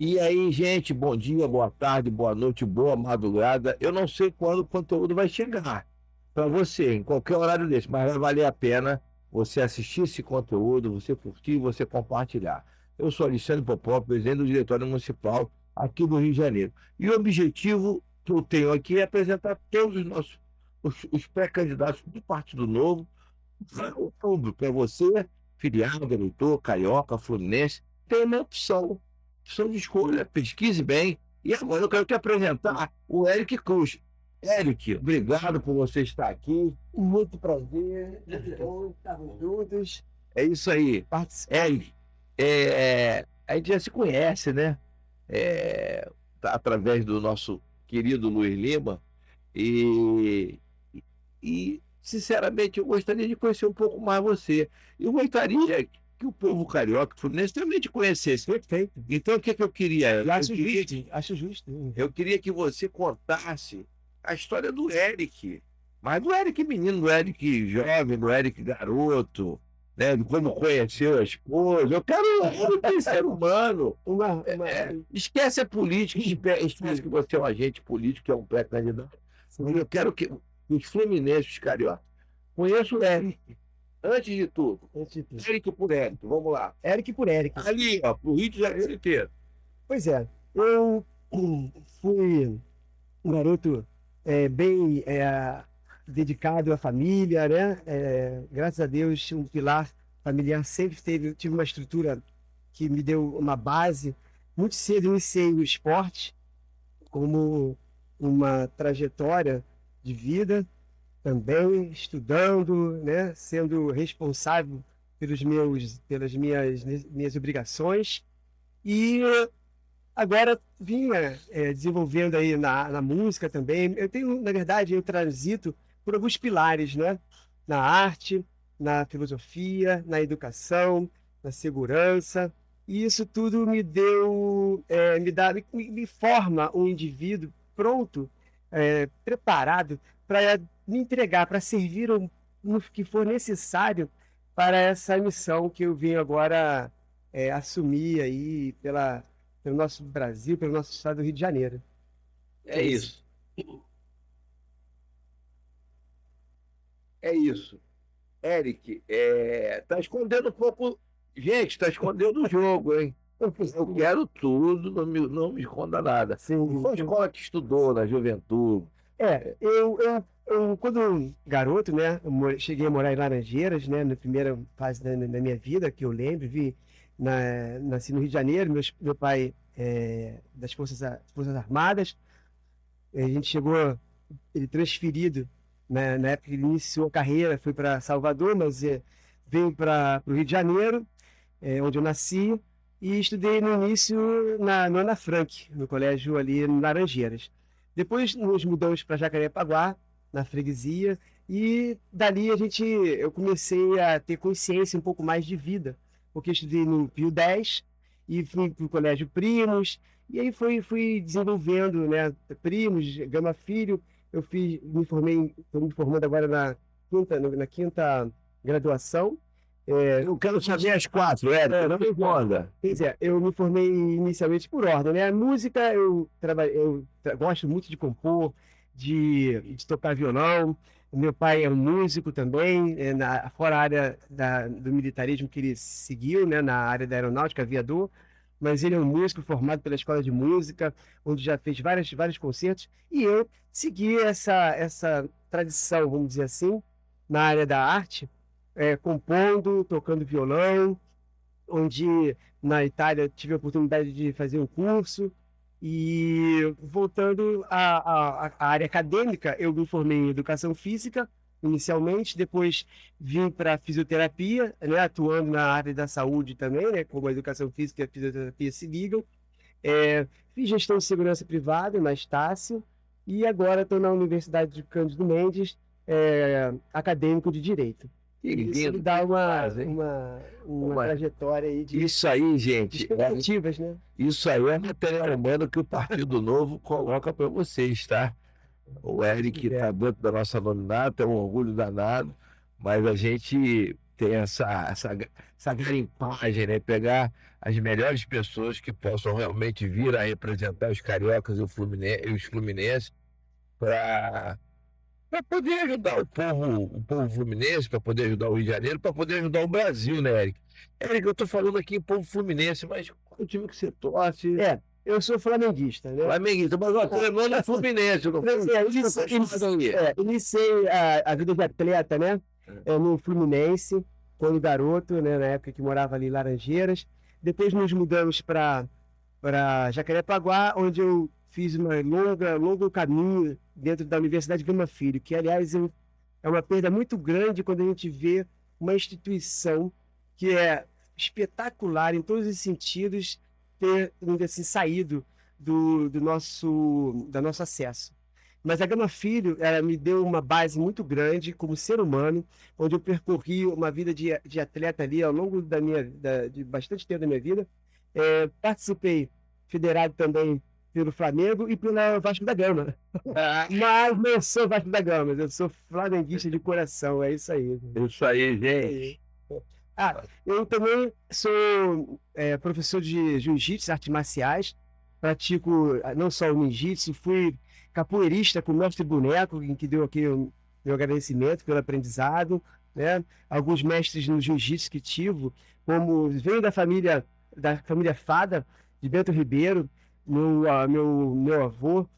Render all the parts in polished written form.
E aí, gente, bom dia, boa tarde, boa noite, boa madrugada. Eu não sei quando o conteúdo vai chegar para você, em qualquer horário desse, mas vai valer a pena você assistir esse conteúdo, você curtir, você compartilhar. Eu sou Alexandre Popó, presidente do Diretório Municipal aqui do Rio de Janeiro. E o objetivo que eu tenho aqui é apresentar todos os nossos os pré-candidatos do Partido Novo para o público, para você, filiado, eleitor, carioca, fluminense, tem uma opção de escolha, pesquise bem. E agora eu quero te apresentar o Eric Cruz. Eric, obrigado por você estar aqui. Muito prazer, muito bom estarmos juntos. É isso aí. Participar. Eric, a gente já se conhece, né? Através do nosso querido Luiz Lima. E, sinceramente, eu gostaria de conhecer um pouco mais você. Eu gostaria que o povo carioca, fluminense, também te conhecesse. Perfeito. Então, o que que eu queria? Eu Acho queria, justo, acho justo. eu queria que você contasse a história do Eric, mas do Eric menino, do Eric jovem, do Eric garoto, né? De como conheceu a esposa. Eu quero o Eric ser humano. Esquece a política, esquece que você é um agente político, que é um pré-candidato. Eu quero que os fluminenses, os cariocas, conheçam o Eric. Antes de tudo, Eric por Eric, vamos lá. Eric por Eric. Ali, ó, pro Rio de Janeiro inteiro. Pois é, eu fui um garoto bem dedicado à família, né? Graças a Deus, um pilar familiar sempre tive uma estrutura que me deu uma base. Muito cedo eu iniciei o esporte como uma trajetória de vida, também estudando, né, sendo responsável pelas minhas obrigações. E agora vinha desenvolvendo aí na música também. Eu tenho, na verdade, eu transito por alguns pilares, né? Na arte, na filosofia, na educação, na segurança. E isso tudo me deu, me forma um indivíduo pronto, preparado para me entregar, para servir no que for necessário para essa missão que eu venho agora assumir aí pelo nosso Brasil, pelo nosso estado do Rio de Janeiro. É isso. É isso. Eric, tá escondendo um pouco. Gente, tá escondendo o jogo, hein? Eu quero tudo, não me esconda nada. Sim. Qual escola que estudou na juventude? Eu, quando garoto, né, cheguei a morar em Laranjeiras, né, na primeira fase da minha vida, que eu lembro, nasci no Rio de Janeiro, meu pai das Forças Armadas. A gente chegou, ele transferido, né, na época que ele iniciou a carreira, foi para Salvador, mas veio para o Rio de Janeiro, onde eu nasci, e estudei no início no Ana Frank, no colégio ali em Laranjeiras. Depois nos mudamos para Jacarepaguá, na freguesia, e dali eu comecei a ter consciência um pouco mais de vida, porque eu estudei no Pio X e fui para o Colégio Primos, e aí fui desenvolvendo, né, Primos, Gama Filho. Estou me formando agora na quinta graduação. Eu quero saber as quatro, Eric, não me esconda. Quer dizer, eu me formei inicialmente por ordem, né? A música, gosto muito de compor, de tocar violão. Meu pai é um músico também, fora a área do militarismo que ele seguiu, né? Na área da aeronáutica, aviador. Mas ele é um músico formado pela Escola de Música, onde já fez vários concertos. E eu segui essa tradição, vamos dizer assim, na área da arte, compondo, tocando violão, onde na Itália tive a oportunidade de fazer um curso. E voltando à área acadêmica, eu me formei em educação física inicialmente, depois vim para fisioterapia, né, atuando na área da saúde também, né, como a educação física e a fisioterapia se ligam. Fiz gestão de segurança privada na Estácio e agora estou na Universidade de Cândido Mendes, acadêmico de Direito. Que Isso lindo, me dá que uma faz, hein? trajetória aí de Isso aí, gente, expectativas, né? isso aí é material humano que o Partido Novo coloca para vocês, tá? O Eric está dentro da nossa nominata, é um orgulho danado, mas a gente tem essa garimpagem, né? Pegar as melhores pessoas que possam realmente vir a representar os cariocas e os fluminenses para poder ajudar o povo fluminense, para poder ajudar o Rio de Janeiro, para poder ajudar o Brasil, né, Eric? Eric, eu tô falando aqui em povo fluminense, mas qual o time que você torce? Eu sou flamenguista, né? Flamenguista, mas ó, treinando é Fluminense, eu não Iniciei a vida de atleta, né? No Fluminense, quando garoto, né? Na época que morava ali em Laranjeiras. Depois nos mudamos para Jacarepaguá, onde eu fiz uma longo caminho dentro da Universidade Gama Filho, que, aliás, é uma perda muito grande quando a gente vê uma instituição que é espetacular em todos os sentidos ter assim, saído do nosso acesso. Mas a Gama Filho, ela me deu uma base muito grande como ser humano, onde eu percorri uma vida de atleta ali ao longo de bastante tempo da minha vida. Participei federado também pelo Flamengo e pelo Vasco da Gama. Mas não sou Vasco da Gama, eu sou flamenguista de coração, é isso aí. Isso aí, gente. Eu também sou professor de jiu-jitsu, artes marciais, pratico não só o ninjitsu, fui capoeirista com o mestre Boneco, em que deu aqui o meu agradecimento pelo aprendizado, né? Alguns mestres no jiu-jitsu que tive, como venho da família Fada, de Bento Ribeiro, meu avô,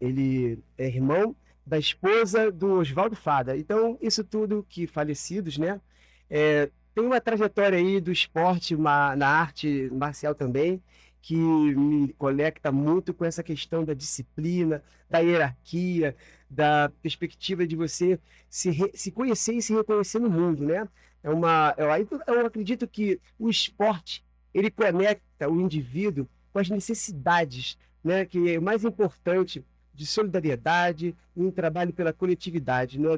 ele é irmão da esposa do Oswaldo Fada. Então, isso tudo que falecidos, né? Tem uma trajetória aí do esporte na arte marcial também, que me conecta muito com essa questão da disciplina, da hierarquia, da perspectiva de você se conhecer e se reconhecer no mundo, né? Eu acredito que o esporte, ele conecta o indivíduo com as necessidades, né? Que é o mais importante de solidariedade e um trabalho pela coletividade, né?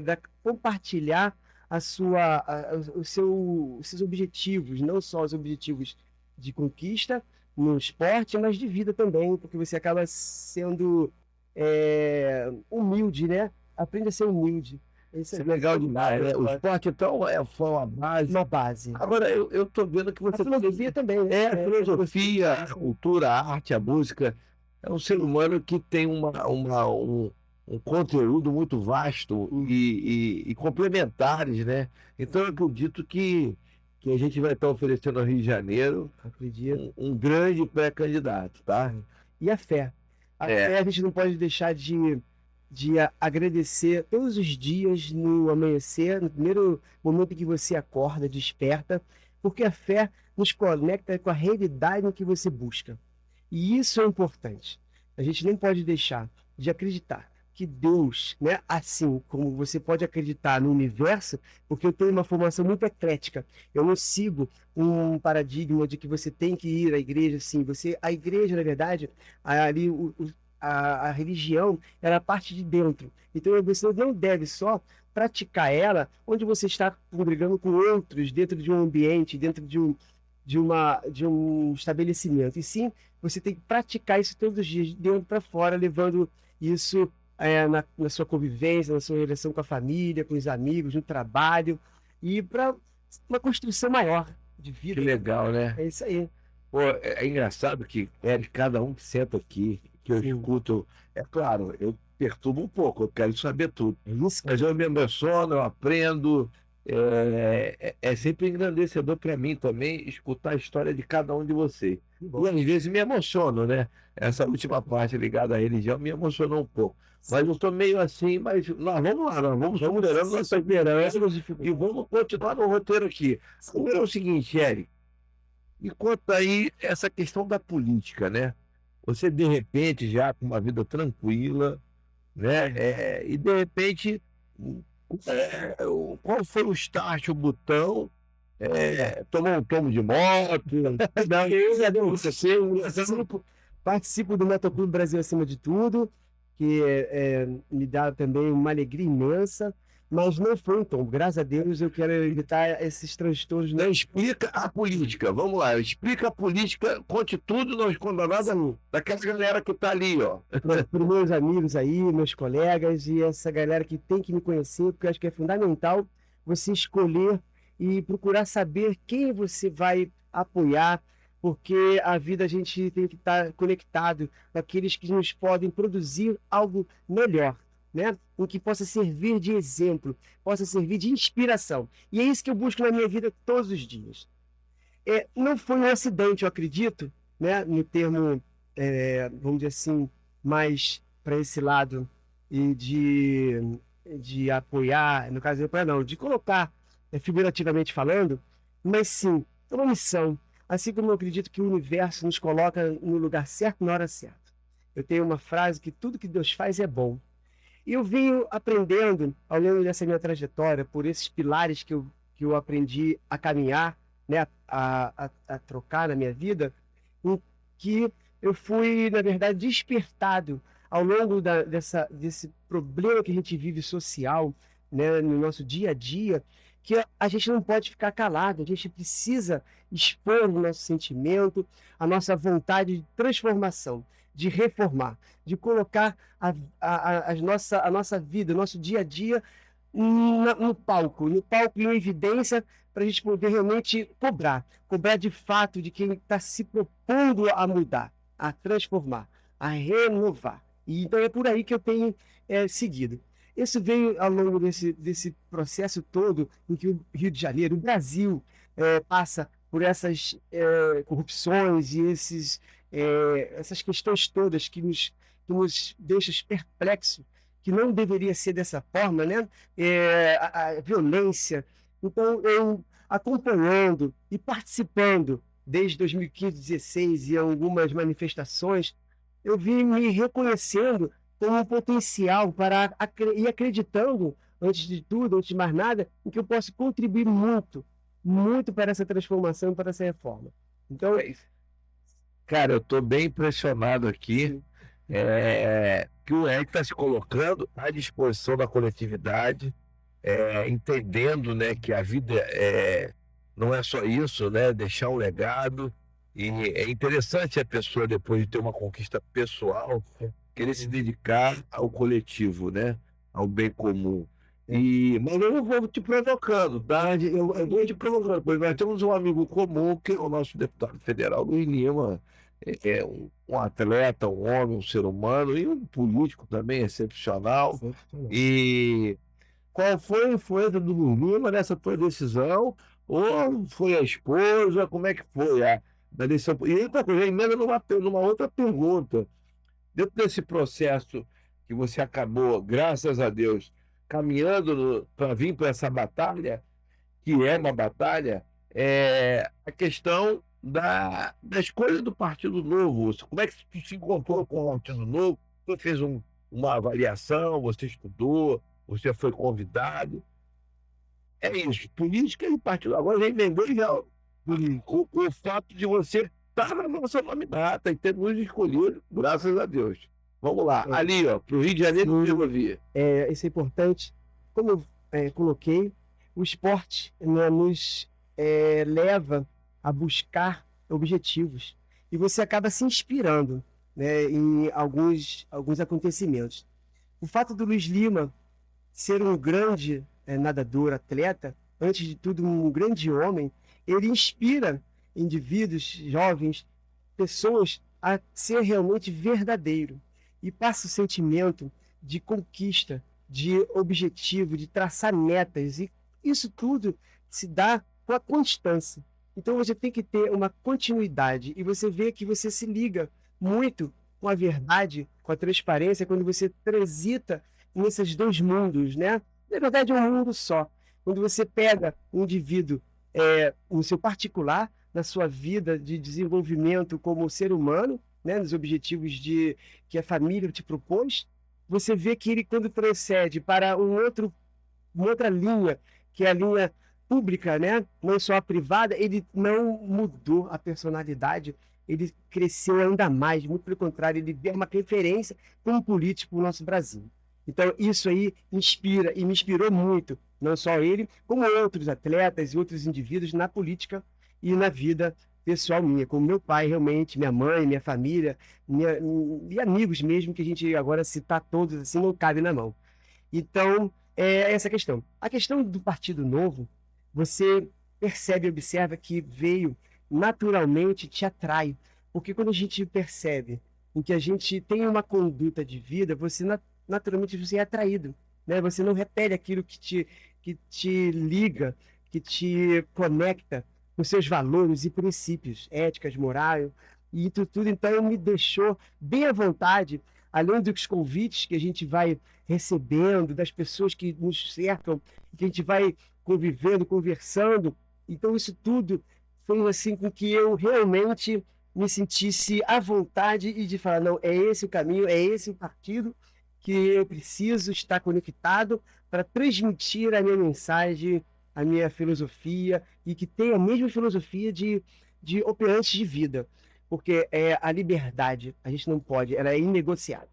Compartilhar os seus objetivos, não só os objetivos de conquista no esporte, mas de vida também, porque você acaba sendo humilde, né? Aprende a ser humilde. Isso é legal demais, né? O esporte, então, foi uma base. Uma base. Agora, eu tô vendo que você... A filosofia também, né? A filosofia, a cultura, a arte, a música. É um ser humano que tem um conteúdo muito vasto e complementares, né? Então, eu acredito que a gente vai estar oferecendo ao Rio de Janeiro um grande pré-candidato, tá? E a fé. A fé a gente não pode deixar de agradecer todos os dias no amanhecer, no primeiro momento que você acorda, desperta, porque a fé nos conecta com a realidade que você busca. E isso é importante. A gente não pode deixar de acreditar que Deus, né, assim como você pode acreditar no universo, porque eu tenho uma formação muito eclética. Eu não sigo um paradigma de que você tem que ir à igreja, sim. A igreja, na verdade, ali a religião, ela parte de dentro. Então você não deve só praticar ela onde você está congregando com outros, dentro de um ambiente, dentro de um estabelecimento. E sim, você tem que praticar isso todos os dias, de dentro para fora, levando isso na sua convivência, na sua relação com a família, com os amigos, no trabalho, e para uma construção maior de vida. Que legal, né? É isso aí. Pô, é engraçado que cada um que senta aqui, que eu escuto, é claro, eu perturbo um pouco, eu quero saber tudo. Mas eu me emociono, eu aprendo. É sempre engrandecedor para mim também escutar a história de cada um de vocês. E às vezes me emociono, né? Essa última parte ligada à religião me emocionou um pouco. Mas eu estou meio assim, mas nós vamos lá, nós vamos superando nossa esperança e vamos continuar no roteiro aqui. É o seguinte, Eric, me conta aí essa questão da política, né? Você, de repente, já com uma vida tranquila, né? E de repente, qual foi o start, o botão? Tomou um tomo de moto? Participo do Motoclube Brasil Acima de Tudo, que me dá também uma alegria imensa, mas não foi um tombo. Graças a Deus eu quero evitar esses transtornos. Não, explica a política, vamos lá, explica a política, conte tudo, não esconda nada daquela galera que está ali, ó. Para os meus amigos aí, meus colegas e essa galera que tem que me conhecer, porque eu acho que é fundamental você escolher e procurar saber quem você vai apoiar, porque a vida a gente tem que estar conectado com aqueles que nos podem produzir algo melhor, né? O que possa servir de exemplo, possa servir de inspiração. E é isso que eu busco na minha vida todos os dias. Não foi um acidente, eu acredito, né? No termo, vamos dizer assim, mais para esse lado e de apoiar, no caso de apoiar não, de colocar, figurativamente falando, mas sim, é uma missão. Assim como eu acredito que o universo nos coloca no lugar certo, na hora certa. Eu tenho uma frase que tudo que Deus faz é bom. E eu venho aprendendo, ao longo dessa minha trajetória, por esses pilares que eu aprendi a caminhar, né, a trocar na minha vida, em que eu fui, na verdade, despertado ao longo desse problema que a gente vive social, né, no nosso dia a dia, que a gente não pode ficar calado, a gente precisa expor o nosso sentimento, a nossa vontade de transformação, de reformar, de colocar a nossa vida, o nosso dia a dia no palco em evidência, para a gente poder realmente cobrar de fato de quem está se propondo a mudar, a transformar, a renovar. E então é por aí que eu tenho seguido. Isso veio ao longo desse processo todo em que o Rio de Janeiro, o Brasil, passa por essas corrupções e essas questões todas que nos deixam perplexos, que não deveria ser dessa forma, né? A violência. Então, eu acompanhando e participando desde 2015, 2016 e algumas manifestações, eu vim me reconhecendo como um potencial e acreditando, antes de tudo, antes de mais nada, em que eu posso contribuir muito, muito para essa transformação, para essa reforma. Então, Cara, eu estou bem impressionado aqui que o Eric está se colocando à disposição da coletividade, entendendo, né, que a vida não é só isso, né, deixar um legado. E é interessante a pessoa, depois de ter uma conquista pessoal, querer se dedicar ao coletivo, né, ao bem comum. Mas eu não vou te provocando, tá? Eu vou te provocando, pois nós temos um amigo comum, que é o nosso deputado federal, Luiz Lima, um atleta, um homem, um ser humano, e um político também excepcional. E qual foi a influência do Luiz Lima nessa tua decisão? Ou foi a esposa? Como é que foi da decisão? E outra coisa, emenda numa outra pergunta. Dentro desse processo que você acabou, graças a Deus, caminhando para vir para essa batalha, que é uma batalha, a questão da escolha do Partido Novo. Como é que você se encontrou com o Partido Novo? Você fez uma avaliação, você estudou, você foi convidado. É isso, política e partido. Agora já emendou já o fato de você estar na nossa nominata e ter nos escolhido, graças a Deus. Vamos lá, ali, ó, para o Rio de Janeiro e Ferrovia. Isso é importante. Como eu coloquei, o esporte, né, nos leva a buscar objetivos. E você acaba se inspirando, né, em alguns acontecimentos. O fato do Luiz Lima ser um grande nadador, atleta, antes de tudo um grande homem, ele inspira indivíduos, jovens, pessoas a ser realmente verdadeiro. E passa o sentimento de conquista, de objetivo, de traçar metas. E isso tudo se dá com a constância. Então você tem que ter uma continuidade e você vê que você se liga muito com a verdade, com a transparência, quando você transita nesses dois mundos, né? Na verdade, é um mundo só. Quando você pega um indivíduo no seu particular, na sua vida de desenvolvimento como ser humano, né? Nos objetivos que a família te propôs, você vê que ele, quando procede para uma outra linha, que é a linha pública, né? Não só a privada, ele não mudou a personalidade, ele cresceu ainda mais, muito pelo contrário, ele deu uma referência como político no nosso Brasil. Então, isso aí inspira e me inspirou muito, não só ele, como outros atletas e outros indivíduos na política e na vida pessoal minha, como meu pai, realmente, minha mãe, minha família, e amigos mesmo, que a gente agora citar todos assim não cabe na mão. Então, é essa questão. A questão do Partido Novo, você percebe, observa que veio naturalmente, te atrai. Porque quando a gente percebe em que a gente tem uma conduta de vida, você naturalmente você é atraído, né? Você não repele aquilo que te liga, que te conecta com seus valores e princípios, éticas, morais, e isso tudo então me deixou bem à vontade, além dos convites que a gente vai recebendo, das pessoas que nos cercam, que a gente vai convivendo, conversando. Então isso tudo foi assim com que eu realmente me sentisse à vontade e de falar, não, é esse o caminho, é esse o partido que eu preciso estar conectado para transmitir a minha mensagem, a minha filosofia, e que tenha a mesma filosofia de operantes de vida. Porque é a liberdade, a gente não pode, ela é inegociável.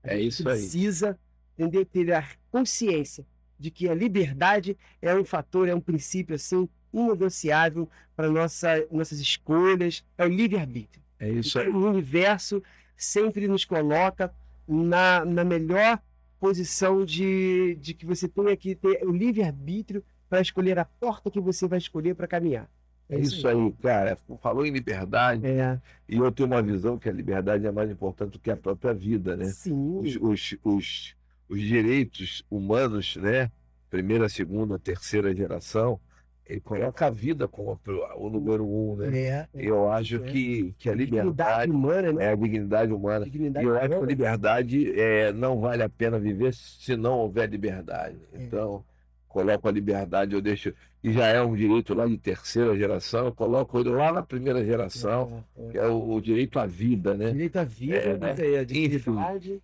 A É gente isso aí. precisa, entender, ter a consciência de que a liberdade é um fator, é um princípio assim inegociável para nossas escolhas, é o livre-arbítrio. É isso aí. Então, o universo sempre nos coloca na melhor posição de que você tenha que ter o livre-arbítrio para escolher a porta que você vai escolher para caminhar. É isso aí, cara. Falou em liberdade, É, e eu tenho uma visão que a liberdade é mais importante do que a própria vida, né? Os, sim, os, os, os direitos humanos, né? Primeira, segunda, terceira geração, ele coloca a vida como o número um, né? Eu acho é. que a Dignidade liberdade humana, né? é a dignidade humana. E Dignidade eu acho que a humana. liberdade não vale a pena viver se não houver liberdade. Então, coloco a liberdade, eu deixo, e já é um direito lá de terceira geração, eu coloco ele lá na primeira geração, que é o direito à vida, né? Direito à vida, né? mas aí a Enfim, dignidade.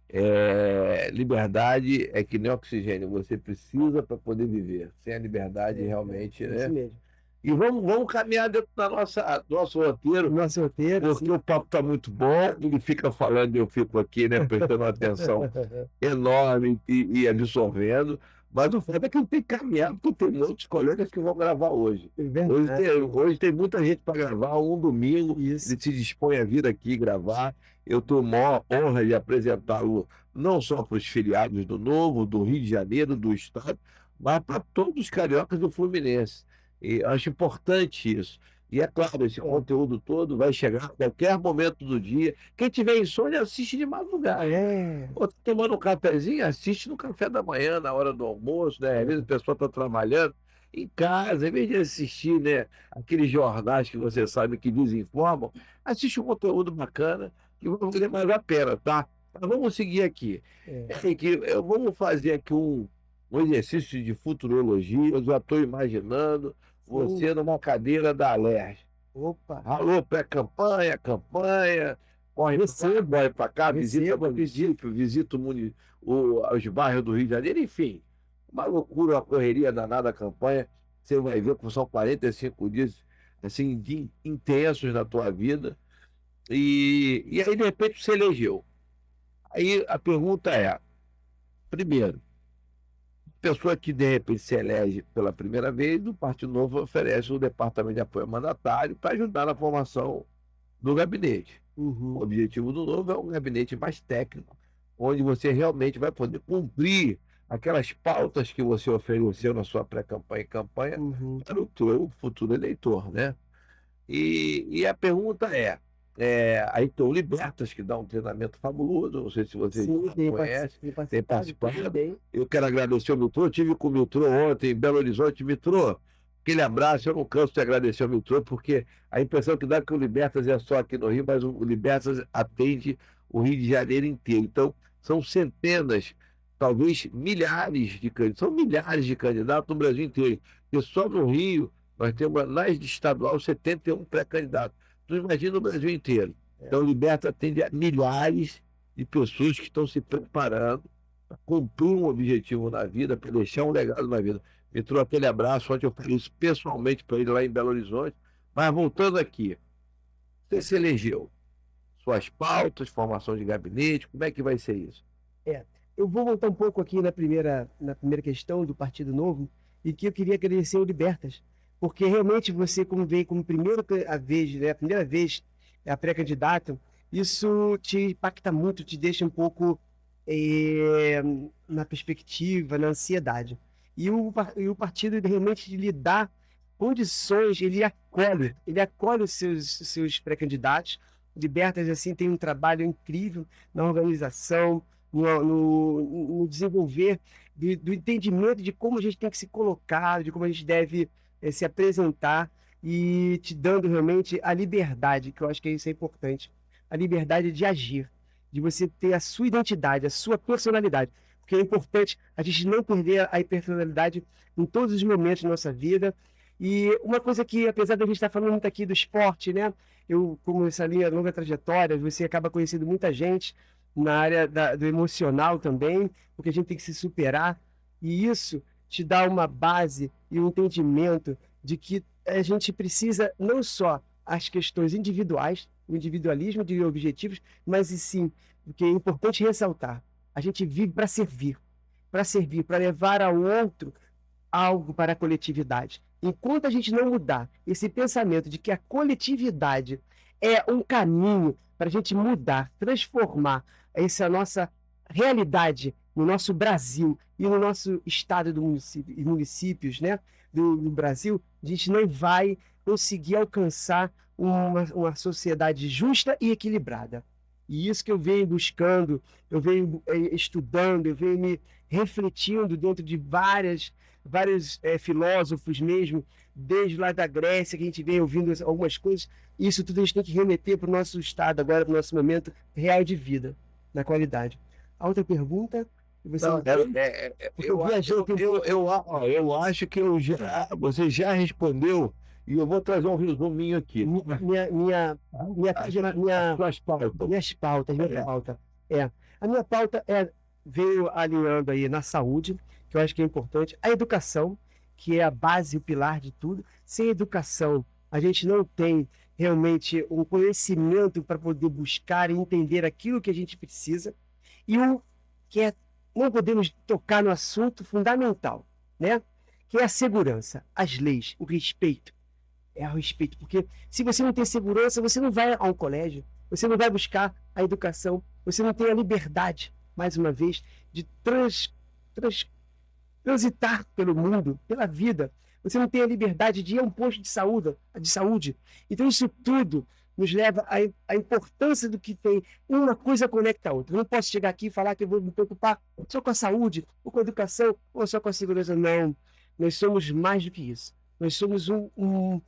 liberdade é que nem oxigênio, você precisa para poder viver. Sem a liberdade, realmente, É né? isso mesmo. E vamos caminhar dentro do nosso roteiro, Nosso roteiro, porque sim. o papo está muito bom, ele fica falando e eu fico aqui, né, prestando uma atenção enorme e absorvendo. Mas o fato é que eu tenho que caminhar, porque tem muitos colegas que vão gravar hoje. É verdade. Hoje tem muita gente para gravar, um domingo, Isso. ele se dispõe a vir aqui gravar. Eu tenho a maior honra de apresentá-lo não só para os filiados do Novo, do Rio de Janeiro, do Estado, mas para todos os cariocas do Fluminense. E acho importante isso. E é claro, esse conteúdo todo vai chegar a qualquer momento do dia. Quem tiver insônia, assiste de madrugada. Ou tá tomando um cafezinho, assiste no café da manhã, na hora do almoço, né? Às vezes a pessoa está trabalhando em casa, em vez de assistir, né, aqueles jornais que você sabe que desinformam, assiste um conteúdo bacana que vai valer mais a pena, tá? Mas vamos seguir aqui. Vamos fazer aqui um exercício de futurologia. Eu já estou imaginando você numa cadeira da Alerj. Opa! Alô, pré-campanha, campanha, corre para cá, visita o município, visita os bairros do Rio de Janeiro, enfim, uma loucura, uma correria danada a campanha. Você vai ver que são 45 dias assim, intensos na tua vida. E aí, de repente, você elegeu. Aí a pergunta é, primeiro, pessoa que de repente se elege pela primeira vez, o Partido Novo oferece o Departamento de Apoio Mandatário para ajudar na formação do gabinete. O objetivo do Novo é um gabinete mais técnico, onde você realmente vai poder cumprir aquelas pautas que você ofereceu na sua pré-campanha e campanha para o teu futuro eleitor, né? E a pergunta aí tem o Libertas, que dá um treinamento fabuloso, não sei se você conhece, tem participado. Eu quero agradecer ao Milton, eu estive com o Milton ontem em Belo Horizonte. Milton, aquele abraço, eu não canso de agradecer ao Milton, porque a impressão que dá é que o Libertas é só aqui no Rio, mas o Libertas atende o Rio de Janeiro inteiro. Então, são centenas, talvez milhares de candidatos, são milhares de candidatos no Brasil inteiro. E só no Rio, nós temos, na estadual, 71 pré-candidatos. Tu imagina o Brasil inteiro. Então, o Liberta atende a milhares de pessoas que estão se preparando para cumprir um objetivo na vida, para deixar um legado na vida. Me trouxe aquele abraço, ontem eu falei isso pessoalmente para ele lá em Belo Horizonte. Mas voltando aqui, você se elegeu. Suas pautas, formação de gabinete, como é que vai ser isso? Eu vou voltar um pouco aqui na primeira questão do Partido Novo, e que eu queria agradecer ao Libertas, porque realmente você, como veio como primeira vez, né, a primeira vez a pré-candidato, isso te impacta muito, te deixa um pouco na perspectiva, na ansiedade. E o partido realmente lhe dá condições, ele acolhe os seus pré-candidatos. Libertas, assim, tem um trabalho incrível na organização, no desenvolver do entendimento de como a gente tem que se colocar, de como a gente deve se apresentar, e te dando realmente a liberdade, que eu acho que isso é importante, a liberdade de agir, de você ter a sua identidade, a sua personalidade, porque é importante a gente não perder a personalidade em todos os momentos da nossa vida. E uma coisa que, apesar de a gente estar falando muito aqui do esporte, né? Eu, como essa linha longa trajetória, você acaba conhecendo muita gente na área do emocional também, porque a gente tem que se superar, e isso te dá uma base e um entendimento de que a gente precisa não só as questões individuais, o individualismo de objetivos, mas e sim, o que é importante ressaltar, a gente vive para servir, para levar ao outro algo para a coletividade. Enquanto a gente não mudar esse pensamento de que a coletividade é um caminho para a gente mudar, transformar essa nossa realidade no nosso Brasil e no nosso estado do município, e municípios, né, do Brasil, a gente não vai conseguir alcançar uma sociedade justa e equilibrada. E isso que eu venho buscando, eu venho estudando, eu venho me refletindo dentro de vários filósofos mesmo, desde lá da Grécia, que a gente vem ouvindo algumas coisas. Isso tudo a gente tem que remeter para o nosso estado agora, para o nosso momento real de vida, na qualidade. A outra pergunta? Você Não, eu acho que você já respondeu, e eu vou trazer um resuminho aqui. Suas pautas. Minha pauta. A minha pauta veio alinhando aí na saúde, que eu acho que é importante, a educação, que é a base, o pilar de tudo. Sem educação, a gente não tem realmente um conhecimento para poder buscar e entender aquilo que a gente precisa. E não podemos tocar no assunto fundamental, né? Que é a segurança, as leis, o respeito. É o respeito, porque se você não tem segurança, você não vai ao colégio, você não vai buscar a educação, você não tem a liberdade, mais uma vez, de transitar pelo mundo, pela vida. Você não tem a liberdade de ir a um posto de saúde. Então isso tudo nos leva à importância do que tem. Uma coisa conecta a outra. Eu não posso chegar aqui e falar que eu vou me preocupar só com a saúde, ou com a educação, ou só com a segurança. Não. Nós somos mais do que isso. Nós somos um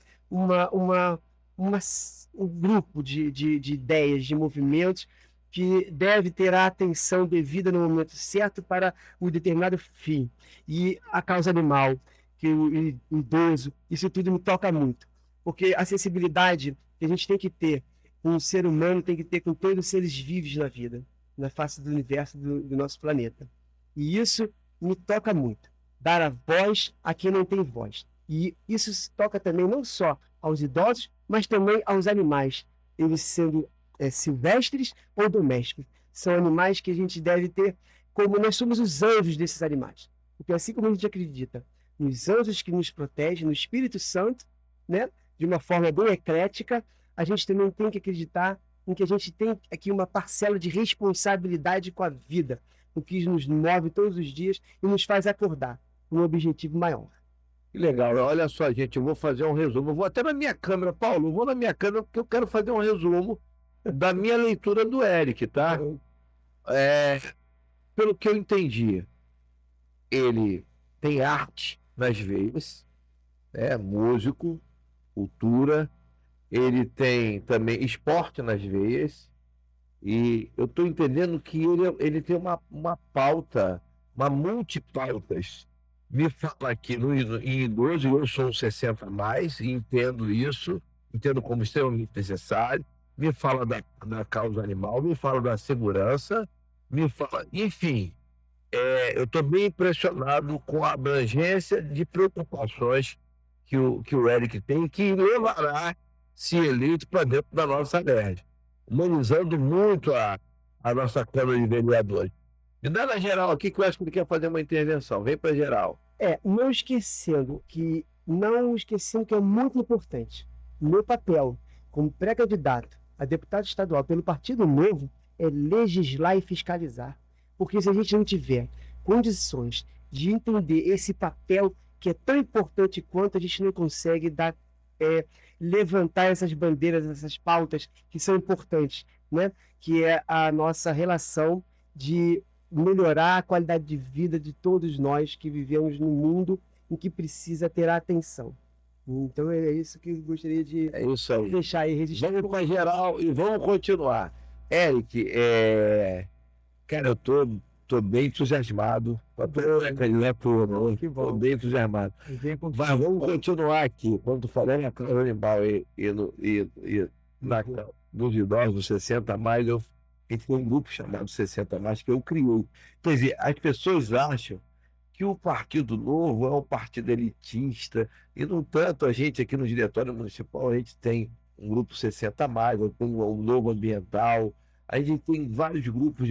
grupo de ideias, de movimentos, que deve ter a atenção devida no momento certo para um determinado fim. E a causa animal, que o idoso, isso tudo me toca muito. Porque a sensibilidade que a gente tem que ter com o ser humano, tem que ter com todos os seres vivos na vida, na face do universo, do nosso planeta. E isso me toca muito. Dar a voz a quem não tem voz. E isso se toca também não só aos idosos, mas também aos animais, eles sendo silvestres ou domésticos. São animais que a gente deve ter, como nós somos os anjos desses animais. Porque assim como a gente acredita nos anjos que nos protegem, no Espírito Santo, né, de uma forma bem eclética, a gente também tem que acreditar em que a gente tem aqui uma parcela de responsabilidade com a vida, o que nos move todos os dias e nos faz acordar um objetivo maior. Que legal, olha só, gente, eu vou fazer um resumo. Eu vou até na minha câmera, Paulo, eu vou na minha câmera porque eu quero fazer um resumo da minha leitura do Eric, tá? Pelo que eu entendi, ele tem arte nas veias, músico, cultura, ele tem também esporte nas veias, e eu estou entendendo que ele tem uma pauta, uma multipautas. Me fala aqui em idoso, eu sou um 60 a mais, e entendo isso, entendo como extremamente necessário. Me fala da causa animal, me fala da segurança, me fala, enfim, eu estou bem impressionado com a abrangência de preocupações que o Eric tem, que levará, se eleito, para dentro da nossa LERJ, humanizando muito a nossa Câmara de Vereadores. Me dá na geral aqui, que eu acho que ele quer fazer uma intervenção. Vem para geral. Não esquecendo que é muito importante. O meu papel como pré-candidato a deputado estadual pelo Partido Novo é legislar e fiscalizar. Porque se a gente não tiver condições de entender esse papel que é tão importante quanto a gente não consegue levantar essas bandeiras, essas pautas que são importantes, né? Que é a nossa relação de melhorar a qualidade de vida de todos nós que vivemos num mundo em que precisa ter atenção. Então é isso que eu gostaria de É isso aí. deixar aí registrado. Vamos para geral e vamos continuar. Eric, cara, eu tô bem entusiasmado. Não é por não. Que Tô bom. bem entusiasmado. Mas vamos continuar aqui. Quando tu falou na causa animal dos idosos 60 a mais, a gente tem um grupo chamado 60 a mais que eu criei. Quer dizer, as pessoas acham que o Partido Novo é um partido elitista, e, no tanto, a gente aqui no Diretório Municipal, a gente tem um grupo 60 a mais, tem um Novo Ambiental, a gente tem vários grupos,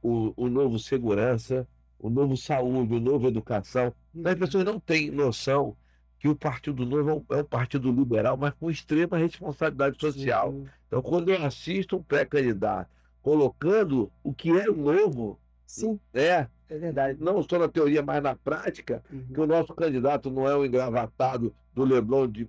o Novo Segurança, o Novo Saúde, o Novo Educação. Então, as pessoas não têm noção que o Partido Novo é um partido liberal, mas com extrema responsabilidade social. Sim, Então, quando eu assisto um pré-candidato colocando o que é o novo, sim, é verdade. não só na teoria, mas na prática, que o nosso candidato não é um engravatado do Leblon de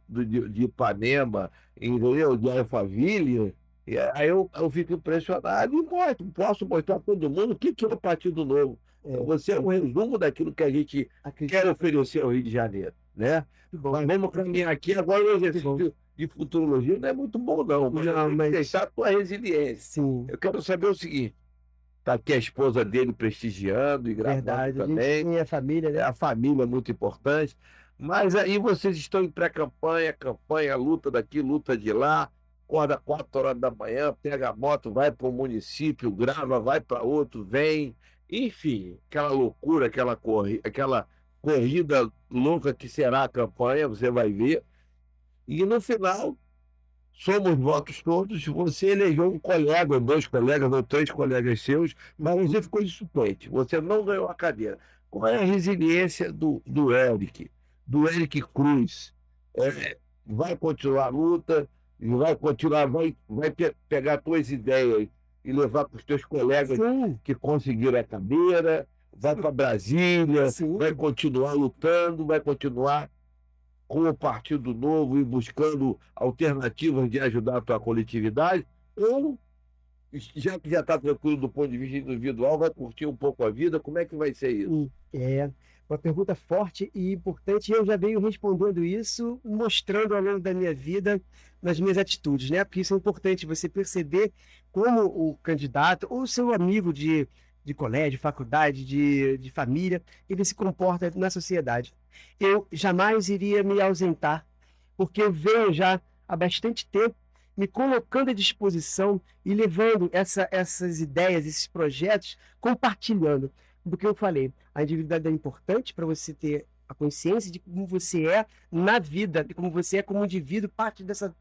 Ipanema, entendeu? De Alphaville. E aí eu fico impressionado e posso mostrar para todo mundo o que é o Partido Novo. Você é um resumo daquilo que a gente quer oferecer ao Rio de Janeiro, né? Mas vamos caminhar aqui agora. O exercício de futurologia não é muito bom, não. Mas tem que deixar a tua resiliência. Sim, Eu quero saber o seguinte: tá aqui a esposa dele prestigiando e gravando verdade. A gente também. tem a família, né? A família é muito importante. Mas aí vocês estão em pré-campanha, campanha, luta daqui, luta de lá. Acorda 4 horas da manhã, pega a moto, vai para um município, grava, vai para outro, vem. Enfim, aquela loucura, aquela corrida louca que será a campanha, você vai ver. E no final, somos votos todos. Você elegeu um colega, 2 colegas ou 3 colegas seus, mas você ficou de suplente. Você não ganhou a cadeira. Qual é a resiliência do Eric Cruz? Vai continuar a luta, vai continuar, vai pegar tuas ideias e levar para os teus colegas Sim, que conseguiram a cadeira, vai para Brasília, sim. vai continuar lutando, vai continuar com o Partido Novo e buscando alternativas de ajudar a tua coletividade, ou, já que já está tranquilo do ponto de vista individual, vai curtir um pouco a vida? Como é que vai ser isso? É uma pergunta forte e importante. Eu já venho respondendo isso, mostrando ao longo da minha vida, nas minhas atitudes, né? Porque isso é importante, você perceber como o candidato ou o seu amigo de colégio, faculdade, de família, ele se comporta na sociedade. Eu jamais iria me ausentar, porque eu venho já há bastante tempo me colocando à disposição e levando essas ideias, esses projetos, compartilhando. Do que eu falei, a individualidade é importante para você ter a consciência de como você é na vida, de como você é como indivíduo, parte dessa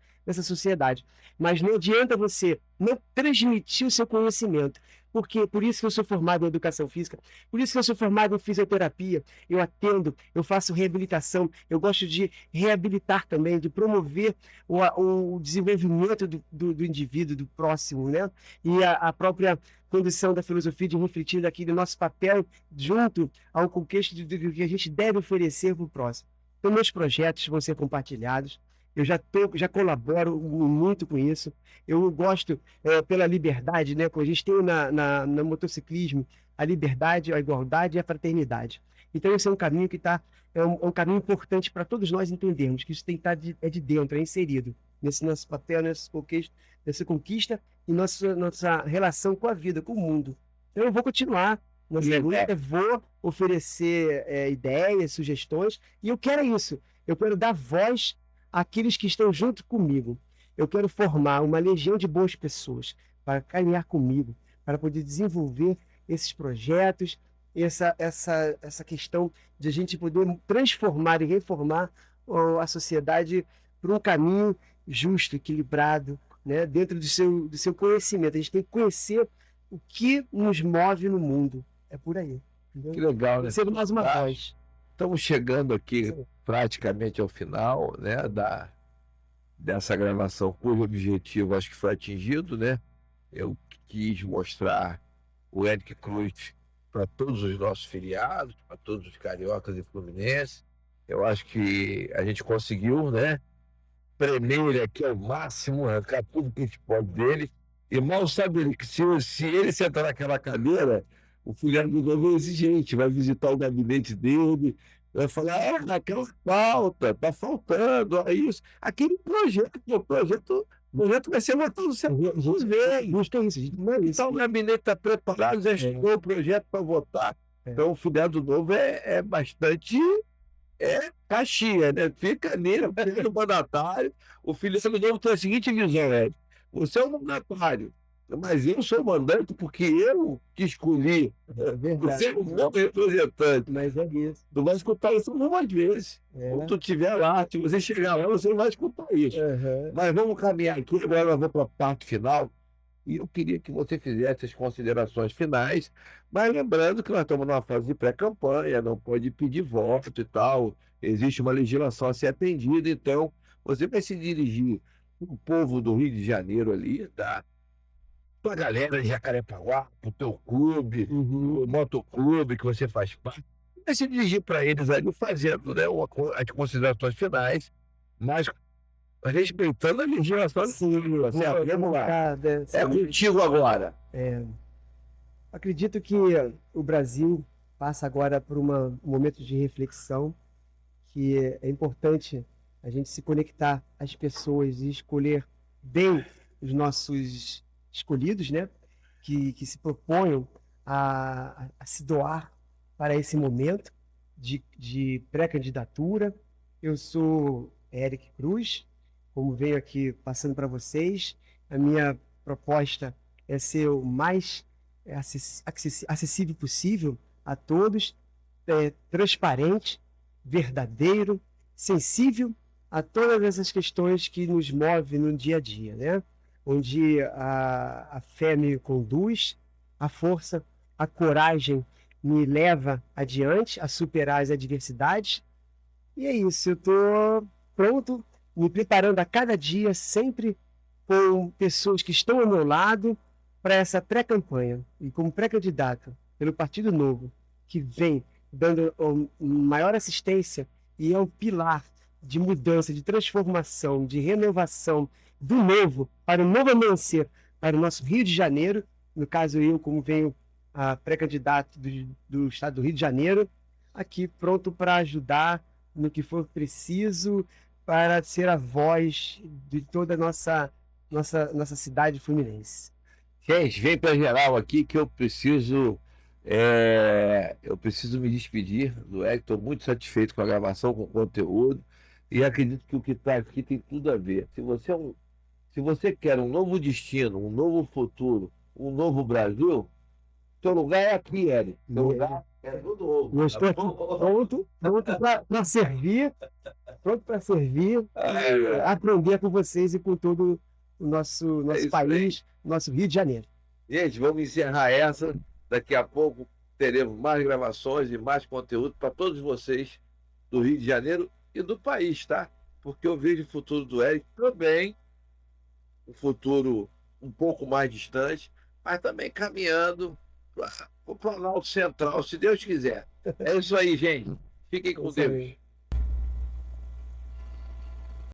sociedade. Mas não adianta você não transmitir o seu conhecimento. Porque por isso que eu sou formado em educação física, por isso que eu sou formado em fisioterapia, eu atendo, eu faço reabilitação, eu gosto de reabilitar também, de promover o desenvolvimento do indivíduo, do próximo, né? E a própria condição da filosofia de refletir daquele nosso papel junto ao contexto do que a gente deve oferecer para o próximo. Então, meus projetos vão ser compartilhados. Eu já colaboro muito com isso. Eu gosto pela liberdade, né? Porque a gente tem no motociclismo a liberdade, a igualdade e a fraternidade. Então, esse é um caminho que é um caminho importante para todos nós entendermos que isso tem que estar de dentro, é inserido nesse nosso papel, nessa conquista e nossa relação com a vida, com o mundo. Então, eu vou continuar nessa luta, vou oferecer ideias, sugestões, e eu quero isso. Eu quero dar voz àqueles que estão junto comigo. Eu quero formar uma legião de boas pessoas para caminhar comigo, para poder desenvolver esses projetos, essa questão de a gente poder transformar e reformar a sociedade para um caminho justo, equilibrado, né? Dentro do seu conhecimento. A gente tem que conhecer o que nos move no mundo. É por aí. Entendeu? Que legal, né? Sendo mais uma voz. Estamos chegando aqui praticamente ao final, né, dessa gravação, cujo objetivo acho que foi atingido, né? Eu quis mostrar o Eric Cruz para todos os nossos filiados, para todos os cariocas e fluminenses. Eu acho que a gente conseguiu, né, premer ele aqui ao máximo, arrancar tudo que a gente pode dele. E mal sabe ele que se ele sentar naquela cadeira, o filiado do novo é exigente, vai visitar o gabinete dele, vai falar, naquela falta, tá faltando, isso. Aquele projeto, o projeto vai ser votado semana que vem. Busca isso, a gente não é isso. Então o gabinete está preparado, já estudou o projeto para votar. Então o filiado novo é bastante caixinha, né? Fica nele, fica no mandatário. O filiado novo tem a seguinte visão, Ed. Você é o mandatário, mas eu sou o mandante porque eu que escolhi. É verdade. Você é o meu representante. Mas é isso. Tu vai escutar isso algumas vezes. Quando tu estiver lá, se você chegar lá, você não vai escutar isso. Uhum. Mas vamos caminhar aqui, agora nós vamos para a parte final. E eu queria que você fizesse as considerações finais, mas lembrando que nós estamos numa fase de pré-campanha, não pode pedir voto e tal, existe uma legislação a ser atendida, então você vai se dirigir para o povo do Rio de Janeiro ali, tá? Tua galera de Jacarepaguá, para o teu clube, o motoclube que você faz parte, vai se dirigir para eles ali fazendo, né, as considerações finais, mas respeitando a legislação. Sim, certo? Vamos lá. É sim. contigo agora. Acredito que o Brasil passa agora por um momento de reflexão, que é importante a gente se conectar às pessoas e escolher bem os nossos escolhidos, né? Que se proponham a se doar para esse momento de pré-candidatura. Eu sou Eric Cruz, como venho aqui passando para vocês. A minha proposta é ser o mais acessível possível a todos, transparente, verdadeiro, sensível a todas essas questões que nos movem no dia a dia, né? Onde a fé me conduz, a força, a coragem me leva adiante a superar as adversidades. E é isso, eu estou pronto, me preparando a cada dia, sempre com pessoas que estão ao meu lado para essa pré-campanha. E como pré-candidato pelo Partido Novo, que vem dando maior assistência e é um pilar de mudança, de transformação, de renovação do novo, para o novo amanhecer, para o nosso Rio de Janeiro. No caso, eu, como venho pré-candidato do estado do Rio de Janeiro, aqui pronto para ajudar no que for preciso, para ser a voz de toda a nossa cidade fluminense. Gente, vem para geral aqui que eu preciso me despedir do Eric. Estou muito satisfeito com a gravação, com o conteúdo, e acredito que o que está aqui tem tudo a ver. Se você quer um novo destino, um novo futuro, um novo Brasil, seu lugar é aqui, Eric. Seu lugar é do novo. Eu estou aqui pronto para servir, aprender com vocês e com todo o nosso país, nosso Rio de Janeiro. Gente, vamos encerrar essa. Daqui a pouco teremos mais gravações e mais conteúdo para todos vocês do Rio de Janeiro e do país, tá? Porque eu vejo o futuro do Eric também, um futuro um pouco mais distante, mas também caminhando para o Planalto Central, se Deus quiser. É isso aí, gente. Fiquem com Deus.